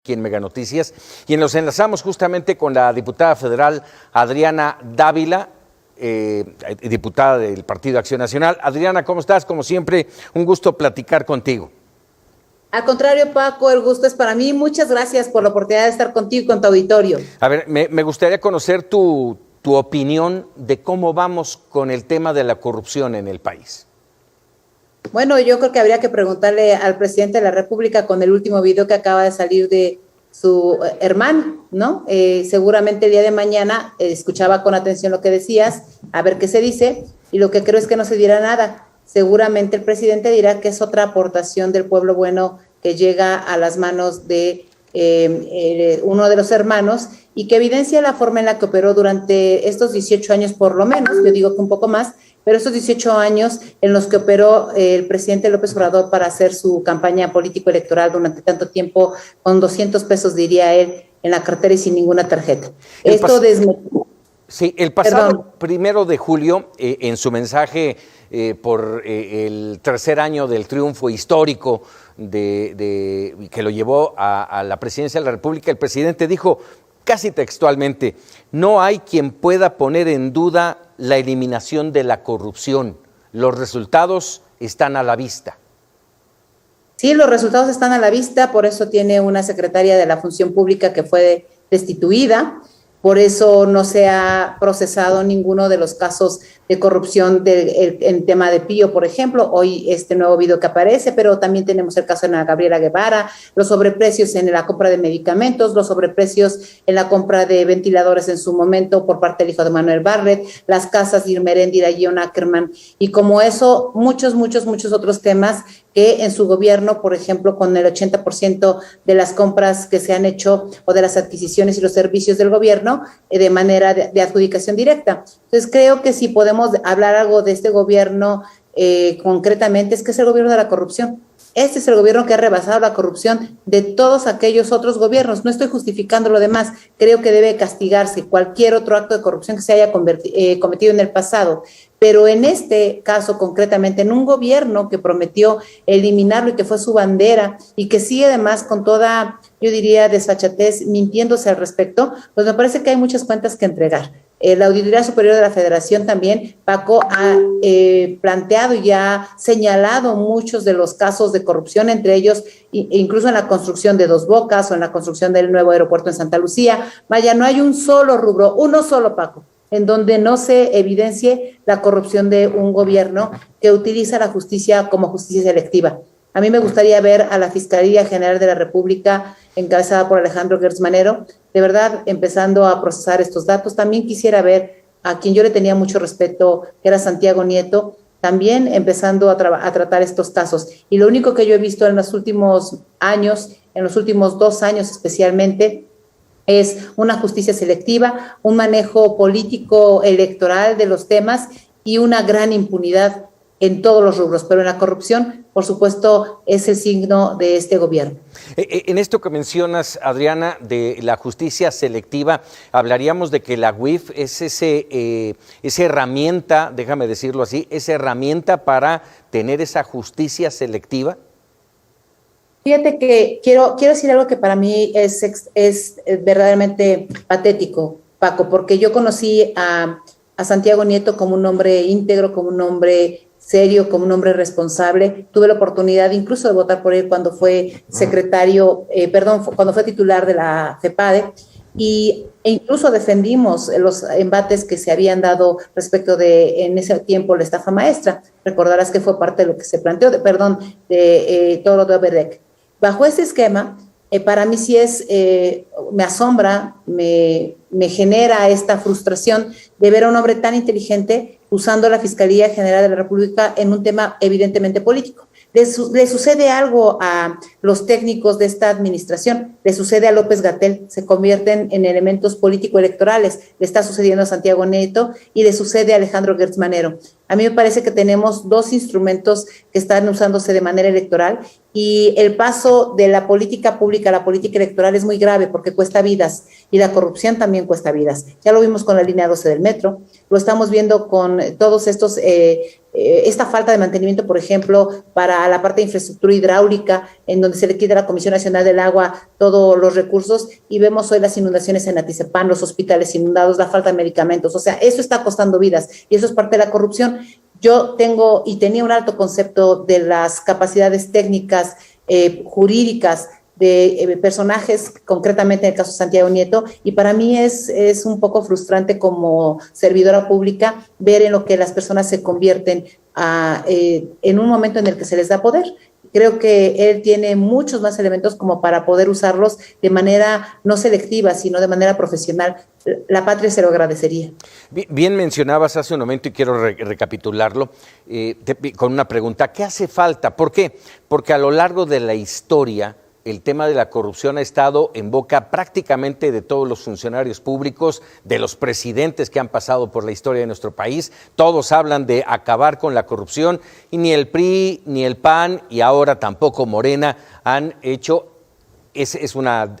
aquí en Mega Noticias, y nos enlazamos justamente con la diputada federal Adriana Dávila, diputada del Partido Acción Nacional. Adriana, ¿cómo estás? Como siempre, un gusto platicar contigo. Al contrario, Paco, el gusto es para mí. Muchas gracias por la oportunidad de estar contigo y con tu auditorio. A ver, me gustaría conocer tu opinión de cómo vamos con el tema de la corrupción en el país. Bueno, yo creo que habría que preguntarle al presidente de la República con el último video que acaba de salir de su hermano, ¿no? Seguramente el día de mañana escuchaba con atención lo que decías, a ver qué se dice, y lo que creo es que no se dirá nada. Seguramente el presidente dirá que es otra aportación del pueblo bueno que llega a las manos de uno de los hermanos y que evidencia la forma en la que operó durante estos 18 años por lo menos, yo digo que un poco más, pero estos 18 años en los que operó el presidente López Obrador para hacer su campaña político-electoral durante tanto tiempo, con 200 pesos, diría él, en la cartera y sin ninguna tarjeta. Sí, el pasado 1 de julio, en su mensaje por el tercer año del triunfo histórico que lo llevó a la presidencia de la República, el presidente dijo casi textualmente: no hay quien pueda poner en duda la eliminación de la corrupción. Los resultados están a la vista. Sí, los resultados están a la vista, por eso tiene una secretaria de la Función Pública que fue destituida. Por eso no se ha procesado ninguno de los casos de corrupción en tema de Pío, por ejemplo. Hoy este nuevo video que aparece, pero también tenemos el caso de Ana Gabriela Guevara, los sobreprecios en la compra de medicamentos, los sobreprecios en la compra de ventiladores en su momento por parte del hijo de Manuel Bartlett, las casas de Irma Heréndira y John Ackerman, y como eso, muchos otros temas que en su gobierno, por ejemplo, con el 80% de las compras que se han hecho o de las adquisiciones y los servicios del gobierno de manera de adjudicación directa. Entonces, creo que si podemos hablar algo de este gobierno concretamente, es que es el gobierno de la corrupción. Este es el gobierno que ha rebasado la corrupción de todos aquellos otros gobiernos. No estoy justificando lo demás. Creo que debe castigarse cualquier otro acto de corrupción que se haya cometido en el pasado. Pero en este caso, concretamente, en un gobierno que prometió eliminarlo y que fue su bandera y que sigue además con toda, yo diría, desfachatez, mintiéndose al respecto, pues me parece que hay muchas cuentas que entregar. La Auditoría Superior de la Federación también, Paco, ha planteado y ha señalado muchos de los casos de corrupción, entre ellos incluso en la construcción de Dos Bocas o en la construcción del nuevo aeropuerto en Santa Lucía. Vaya, no hay un solo rubro, uno solo, Paco, en donde no se evidencie la corrupción de un gobierno que utiliza la justicia como justicia selectiva. A mí me gustaría ver a la Fiscalía General de la República, encabezada por Alejandro Gertz Manero, de verdad empezando a procesar estos datos. También quisiera ver a quien yo le tenía mucho respeto, que era Santiago Nieto, también empezando a tratar estos casos. Y lo único que yo he visto en los últimos años, en los últimos 2 años especialmente, es una justicia selectiva, un manejo político electoral de los temas y una gran impunidad en todos los rubros, pero en la corrupción, por supuesto, es el signo de este gobierno. En esto que mencionas, Adriana, de la justicia selectiva, hablaríamos de que la UIF es esa herramienta, déjame decirlo así, esa herramienta para tener esa justicia selectiva. Fíjate que quiero decir algo que para mí es verdaderamente patético, Paco, porque yo conocí a Santiago Nieto como un hombre íntegro, como un hombre serio, como un hombre responsable. Tuve la oportunidad incluso de votar por él cuando fue cuando fue titular de la FEPADE, e incluso defendimos los embates que se habían dado respecto de, en ese tiempo, la estafa maestra. Recordarás que fue parte de lo que se planteó, de todo lo de Oberdeck. Bajo ese esquema, para mí sí me asombra, me genera esta frustración de ver a un hombre tan inteligente usando la Fiscalía General de la República en un tema evidentemente político. Le sucede algo a los técnicos de esta administración, le sucede a López-Gatell, se convierten en elementos político-electorales, le está sucediendo a Santiago Nieto y le sucede a Alejandro Gertz Manero. A mí me parece que tenemos 2 instrumentos que están usándose de manera electoral y el paso de la política pública a la política electoral es muy grave porque cuesta vidas y la corrupción también cuesta vidas. Ya lo vimos con la línea 12 del metro, lo estamos viendo con todos estos esta falta de mantenimiento, por ejemplo, para la parte de infraestructura hidráulica, en donde se le quita a la Comisión Nacional del Agua todos los recursos, y vemos hoy las inundaciones en Atizapán, los hospitales inundados, la falta de medicamentos. O sea, eso está costando vidas y eso es parte de la corrupción. Yo tengo y tenía un alto concepto de las capacidades técnicas, jurídicas, de personajes, concretamente en el caso de Santiago Nieto, y para mí es un poco frustrante como servidora pública ver en lo que las personas se convierten en un momento en el que se les da poder. Creo que él tiene muchos más elementos como para poder usarlos de manera no selectiva, sino de manera profesional. La patria se lo agradecería. Bien mencionabas hace un momento, y quiero recapitularlo, con una pregunta. ¿Qué hace falta? ¿Por qué? Porque a lo largo de la historia, el tema de la corrupción ha estado en boca prácticamente de todos los funcionarios públicos, de los presidentes que han pasado por la historia de nuestro país. Todos hablan de acabar con la corrupción y ni el PRI, ni el PAN y ahora tampoco Morena han hecho, es una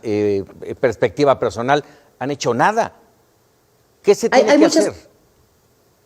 perspectiva personal, han hecho nada. ¿Qué se tiene que hacer?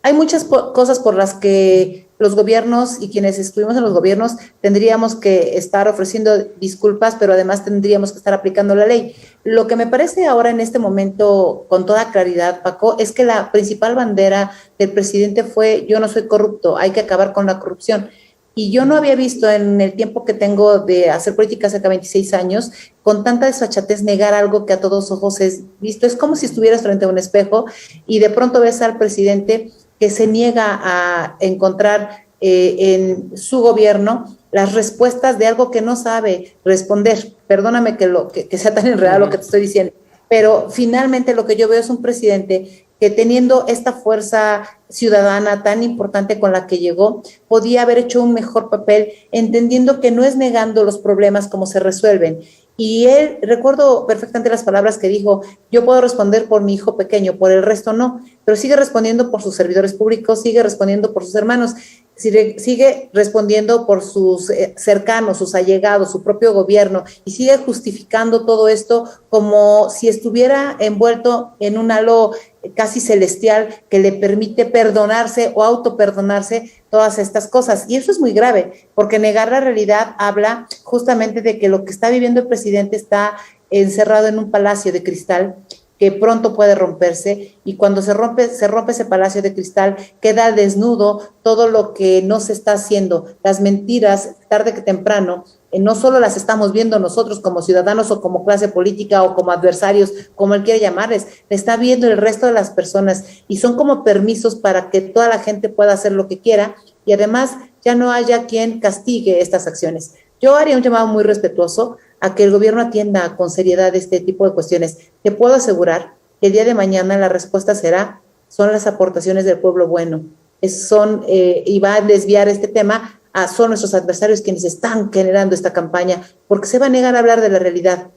Hay muchas cosas por las que los gobiernos y quienes estuvimos en los gobiernos tendríamos que estar ofreciendo disculpas, pero además tendríamos que estar aplicando la ley. Lo que me parece ahora en este momento, con toda claridad, Paco, es que la principal bandera del presidente fue: yo no soy corrupto, hay que acabar con la corrupción. Y yo no había visto en el tiempo que tengo de hacer política, cerca de 26 años, con tanta desfachatez negar algo que a todos ojos es visto. Es como si estuvieras frente a un espejo y de pronto ves al presidente que se niega a encontrar en su gobierno las respuestas de algo que no sabe responder. Perdóname que sea tan enredado lo que te estoy diciendo, pero finalmente lo que yo veo es un presidente que, teniendo esta fuerza ciudadana tan importante con la que llegó, podía haber hecho un mejor papel, entendiendo que no es negando los problemas como se resuelven. Y él, recuerdo perfectamente las palabras que dijo: yo puedo responder por mi hijo pequeño, por el resto no, pero sigue respondiendo por sus servidores públicos, sigue respondiendo por sus hermanos, sigue respondiendo por sus cercanos, sus allegados, su propio gobierno, y sigue justificando todo esto como si estuviera envuelto en un halo casi celestial que le permite perdonarse o autoperdonarse todas estas cosas. Y eso es muy grave, porque negar la realidad habla justamente de que lo que está viviendo el presidente está encerrado en un palacio de cristal que pronto puede romperse, y cuando se rompe ese palacio de cristal, queda desnudo todo lo que no se está haciendo. Las mentiras, tarde que temprano, no solo las estamos viendo nosotros como ciudadanos o como clase política o como adversarios, como él quiere llamarles, le está viendo el resto de las personas, y son como permisos para que toda la gente pueda hacer lo que quiera, y además ya no haya quien castigue estas acciones. Yo haría un llamado muy respetuoso a que el gobierno atienda con seriedad este tipo de cuestiones. Te puedo asegurar que el día de mañana la respuesta son las aportaciones del pueblo bueno. Y va a desviar este tema son nuestros adversarios quienes están generando esta campaña, porque se va a negar a hablar de la realidad.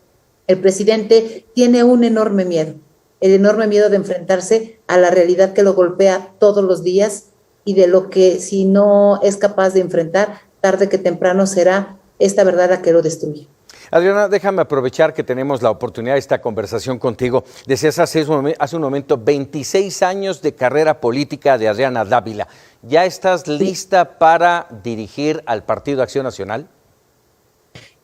El presidente tiene un enorme miedo, el enorme miedo de enfrentarse a la realidad que lo golpea todos los días, y de lo que, si no es capaz de enfrentar, tarde que temprano será esta verdad la que lo destruye. Adriana, déjame aprovechar que tenemos la oportunidad de esta conversación contigo. Decías hace un momento, 26 años de carrera política de Adriana Dávila. ¿Ya estás lista para dirigir al Partido Acción Nacional?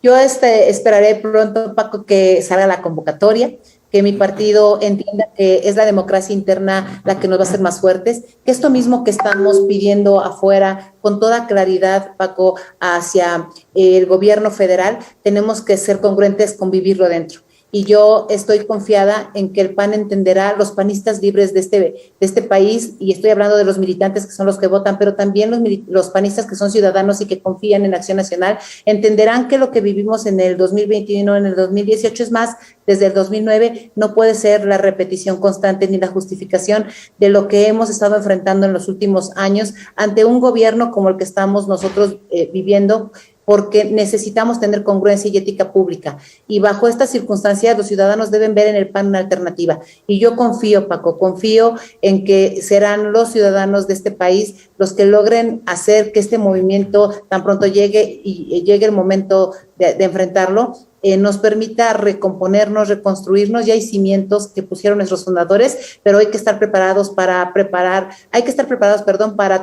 Yo esperaré pronto, Paco, que salga la convocatoria, que mi partido entienda que es la democracia interna la que nos va a hacer más fuertes, que esto mismo que estamos pidiendo afuera con toda claridad, Paco, hacia el gobierno federal, tenemos que ser congruentes con vivirlo dentro. Y yo estoy confiada en que el PAN entenderá, los panistas libres de este país, y estoy hablando de los militantes que son los que votan, pero también los panistas que son ciudadanos y que confían en Acción Nacional, entenderán que lo que vivimos en el 2021, en el 2018, es más, desde el 2009, no puede ser la repetición constante ni la justificación de lo que hemos estado enfrentando en los últimos años ante un gobierno como el que estamos nosotros viviendo, porque necesitamos tener congruencia y ética pública. Y bajo estas circunstancias, los ciudadanos deben ver en el PAN una alternativa. Y yo confío, Paco, confío en que serán los ciudadanos de este país los que logren hacer que este movimiento tan pronto llegue y llegue el momento de enfrentarlo, nos permita recomponernos, reconstruirnos. Ya hay cimientos que pusieron nuestros fundadores, pero hay que estar preparados para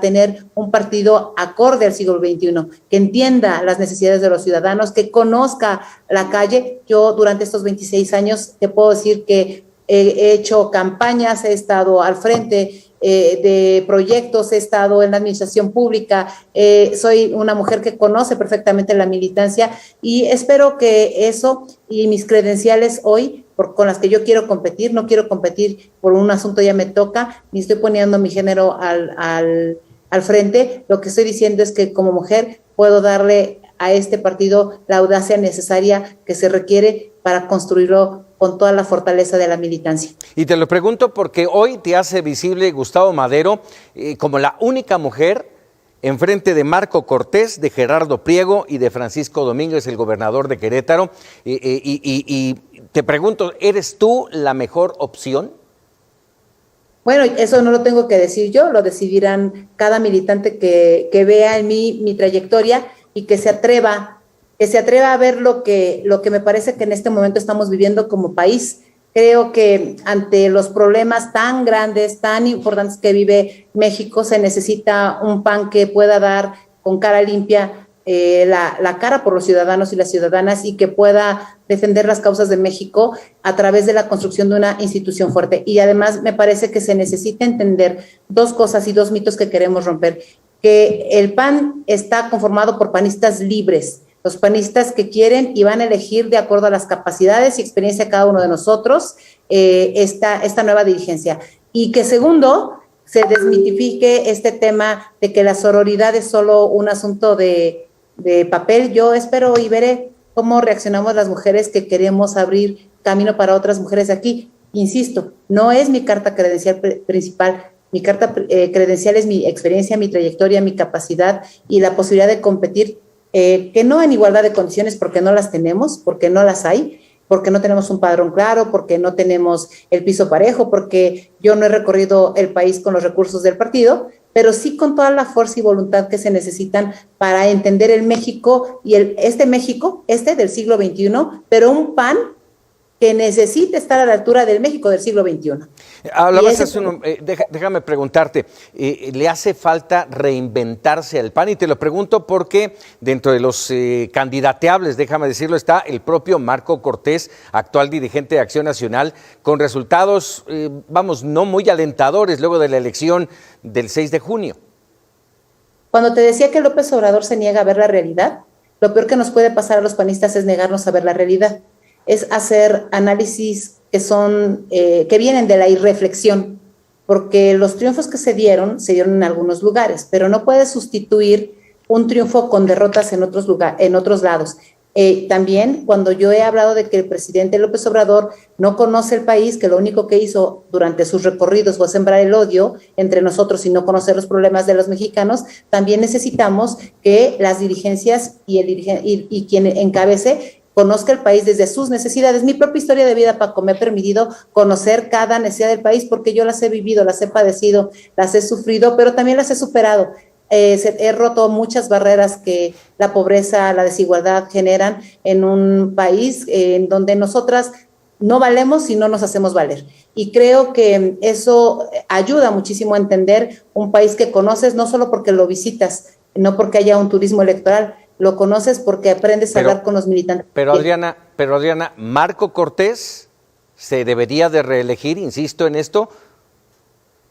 tener un partido acorde al siglo XXI, que entienda las necesidades de los ciudadanos, que conozca la calle. Yo durante estos 26 años te puedo decir que he hecho campañas, he estado al frente de proyectos, he estado en la administración pública, soy una mujer que conoce perfectamente la militancia y espero que eso y mis credenciales hoy, con las que yo quiero competir, no quiero competir por un asunto, ya me toca, ni estoy poniendo mi género al frente. Lo que estoy diciendo es que como mujer puedo darle a este partido la audacia necesaria que se requiere para construirlo con toda la fortaleza de la militancia. Y te lo pregunto porque hoy te hace visible Gustavo Madero como la única mujer enfrente de Marco Cortés, de Gerardo Priego y de Francisco Domínguez, el gobernador de Querétaro. Y te pregunto, ¿eres tú la mejor opción? Bueno, eso no lo tengo que decir yo, lo decidirán cada militante que vea en mí mi trayectoria y que se atreva a ver lo que me parece que en este momento estamos viviendo como país. Creo que ante los problemas tan grandes, tan importantes que vive México, se necesita un PAN que pueda dar con cara limpia la cara por los ciudadanos y las ciudadanas y que pueda defender las causas de México a través de la construcción de una institución fuerte. Y además me parece que se necesita entender dos cosas y dos mitos que queremos romper, que el PAN está conformado por panistas libres, los panistas que quieren y van a elegir de acuerdo a las capacidades y experiencia de cada uno de nosotros esta nueva dirigencia. Y que segundo, se desmitifique este tema de que la sororidad es solo un asunto de papel. Yo espero y veré cómo reaccionamos las mujeres que queremos abrir camino para otras mujeres de aquí. Insisto, no es mi carta credencial principal. Mi carta credencial es mi experiencia, mi trayectoria, mi capacidad y la posibilidad de competir, que no en igualdad de condiciones, porque no las tenemos, porque no las hay, porque no tenemos un padrón claro, porque no tenemos el piso parejo, porque yo no he recorrido el país con los recursos del partido, pero sí con toda la fuerza y voluntad que se necesitan para entender el México y este México, del siglo XXI, pero un PAN que necesita estar a la altura del México del siglo XXI. Hablabas déjame preguntarte, ¿le hace falta reinventarse al PAN? Y te lo pregunto porque dentro de los candidateables, déjame decirlo, está el propio Marco Cortés, actual dirigente de Acción Nacional, con resultados, no muy alentadores luego de la elección del 6 de junio. Cuando te decía que López Obrador se niega a ver la realidad, lo peor que nos puede pasar a los panistas es negarnos a ver la realidad. Es hacer análisis que vienen de la irreflexión, porque los triunfos que se dieron en algunos lugares, pero no puedes sustituir un triunfo con derrotas en otros lados. También cuando yo he hablado de que el presidente López Obrador no conoce el país, que lo único que hizo durante sus recorridos fue sembrar el odio entre nosotros y no conocer los problemas de los mexicanos, también necesitamos que las dirigencias y quien encabece conozca el país desde sus necesidades. Mi propia historia de vida, Paco, me ha permitido conocer cada necesidad del país porque yo las he vivido, las he padecido, las he sufrido, pero también las he superado. He roto muchas barreras que la pobreza, la desigualdad generan en un país en donde nosotras no valemos si no nos hacemos valer. Y creo que eso ayuda muchísimo a entender un país que conoces, no solo porque lo visitas, no porque haya un turismo electoral, lo conoces porque aprendes a hablar con los militantes. Pero Adriana, ¿Marco Cortés se debería de reelegir? Insisto en esto.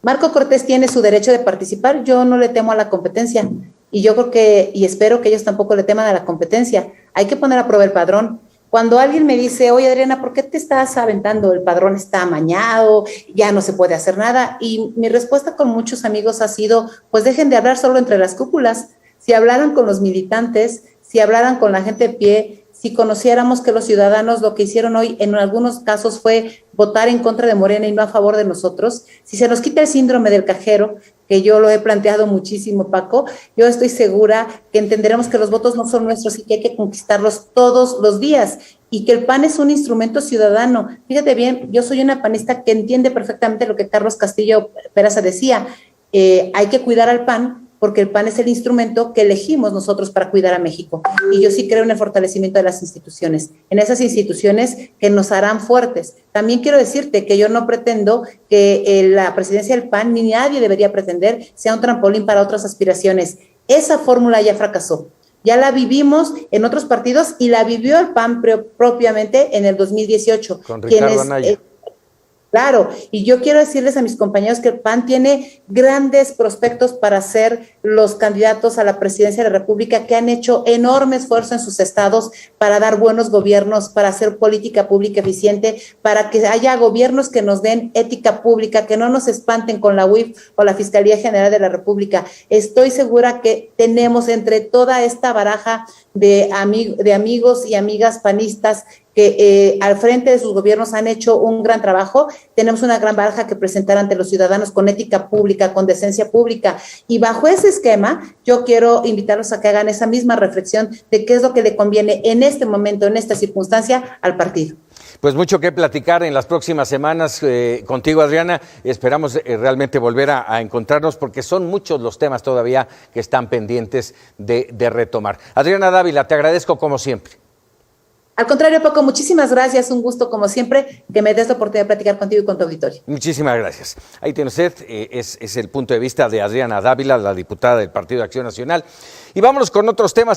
Marco Cortés tiene su derecho de participar, yo no le temo a la competencia y yo creo que, y espero que ellos tampoco le teman a la competencia. Hay que poner a prueba el padrón. Cuando alguien me dice, oye Adriana, ¿por qué te estás aventando? El padrón está amañado, ya no se puede hacer nada. Y mi respuesta con muchos amigos ha sido, pues dejen de hablar solo entre las cúpulas. Si hablaran con los militantes, si hablaran con la gente de pie, si conociéramos que los ciudadanos lo que hicieron hoy en algunos casos fue votar en contra de Morena y no a favor de nosotros, si se nos quita el síndrome del cajero, que yo lo he planteado muchísimo, Paco, yo estoy segura que entenderemos que los votos no son nuestros y que hay que conquistarlos todos los días y que el PAN es un instrumento ciudadano. Fíjate bien, yo soy una panista que entiende perfectamente lo que Carlos Castillo Peraza decía, hay que cuidar al PAN porque el PAN es el instrumento que elegimos nosotros para cuidar a México. Y yo sí creo en el fortalecimiento de las instituciones, en esas instituciones que nos harán fuertes. También quiero decirte que yo no pretendo que la presidencia del PAN, ni nadie debería pretender, sea un trampolín para otras aspiraciones. Esa fórmula ya fracasó. Ya la vivimos en otros partidos y la vivió el PAN propiamente en el 2018. Con Ricardo Anaya. Claro, y yo quiero decirles a mis compañeros que el PAN tiene grandes prospectos para ser los candidatos a la presidencia de la República, que han hecho enorme esfuerzo en sus estados para dar buenos gobiernos, para hacer política pública eficiente, para que haya gobiernos que nos den ética pública, que no nos espanten con la UIF o la Fiscalía General de la República. Estoy segura que tenemos entre toda esta baraja de amigos y amigas panistas que al frente de sus gobiernos han hecho un gran trabajo. Tenemos una gran baraja que presentar ante los ciudadanos con ética pública, con decencia pública. Y bajo ese esquema, yo quiero invitarlos a que hagan esa misma reflexión de qué es lo que le conviene en este momento, en esta circunstancia, al partido. Pues mucho que platicar en las próximas semanas contigo, Adriana. Esperamos realmente volver a encontrarnos porque son muchos los temas todavía que están pendientes de retomar. Adriana Dávila, te agradezco como siempre. Al contrario, Paco, muchísimas gracias. Un gusto, como siempre, que me des la oportunidad de platicar contigo y con tu auditorio. Muchísimas gracias. Ahí tiene usted, es el punto de vista de Adriana Dávila, la diputada del Partido de Acción Nacional. Y vámonos con otros temas.